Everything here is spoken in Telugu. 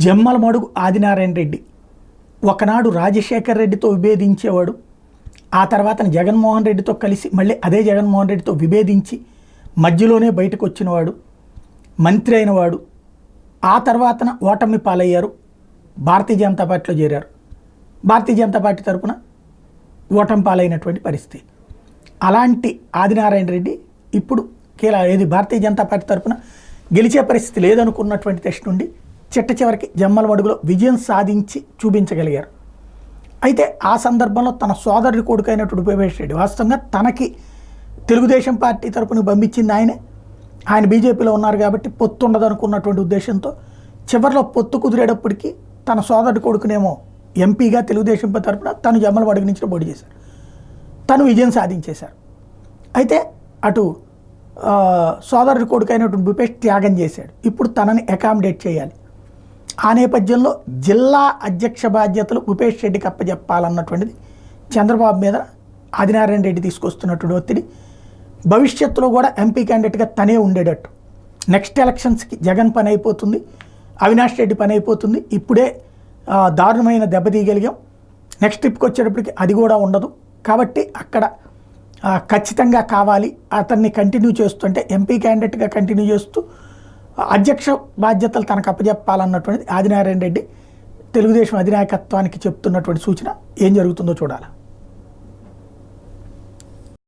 జమ్మల మడుగు ఆదినారాయణ రెడ్డి ఒకనాడు రాజశేఖర్ రెడ్డితో విభేదించేవాడు. ఆ తర్వాత జగన్మోహన్ రెడ్డితో కలిసి మళ్ళీ అదే జగన్మోహన్ రెడ్డితో విభేదించి మధ్యలోనే బయటకు వచ్చినవాడు, మంత్రి అయినవాడు. ఆ తర్వాతన ఓటమి పాలయ్యారు, భారతీయ జనతా పార్టీలో చేరారు. భారతీయ జనతా పార్టీ తరఫున ఓటమి పాలైనటువంటి పరిస్థితి. అలాంటి ఆదినారాయణ రెడ్డి ఇప్పుడు భారతీయ జనతా పార్టీ తరఫున గెలిచే పరిస్థితి లేదనుకున్నటువంటి టెస్ట్ నుండి చిట్ట చివరికి జమ్మల మడుగులో విజయం సాధించి చూపించగలిగారు. అయితే ఆ సందర్భంలో తన సోదరుడి కొడుకు అయినటువంటి ఉపేష్ రెడ్డి వాస్తవంగా తనకి తెలుగుదేశం పార్టీ తరఫున పంపించింది ఆయన బీజేపీలో ఉన్నారు కాబట్టి పొత్తు ఉండదనుకున్నటువంటి ఉద్దేశంతో చివరిలో పొత్తు కుదిరేటప్పటికీ తన సోదరుడి కొడుకునేమో ఎంపీగా తెలుగుదేశం తరఫున తను జమ్మల మడుగు నుంచి పోటీ చేశారు. తను విజయం సాధించేశారు. అయితే అటు సోదరుడి కొడుకు అయినటువంటి ఉపేష్ త్యాగం చేశాడు. ఇప్పుడు తనని అకామిడేట్ చేయాలి. ఆ నేపథ్యంలో జిల్లా అధ్యక్ష బాధ్యతలు ఉపేష్ రెడ్డికి అప్పచెప్పాలన్నటువంటిది చంద్రబాబు మీద ఆదినారాయణ రెడ్డి తీసుకొస్తున్నటువంటి ఒత్తిడి. భవిష్యత్తులో కూడా ఎంపీ క్యాండిడేట్గా తనే ఉండేటట్టు. నెక్స్ట్ ఎలక్షన్స్కి జగన్ పని అయిపోతుంది, అవినాష్ రెడ్డి పని అయిపోతుంది. ఇప్పుడే దారుణమైన దెబ్బతీయగలిగాం. నెక్స్ట్ ట్రిప్కి వచ్చేటప్పటికి అది కూడా ఉండదు. కాబట్టి అక్కడ ఖచ్చితంగా కావాలి, అతన్ని కంటిన్యూ చేస్తుంటే ఎంపీ క్యాండిడేట్గా కంటిన్యూ చేస్తూ అధ్యక్ష బాధ్యతలు తనకు అప్పచెప్పాలన్నటువంటిది ఆదినారాయణ రెడ్డి తెలుగుదేశం అధినాయకత్వానికి చెప్తున్నటువంటి సూచన. ఏం జరుగుతుందో చూడాలి.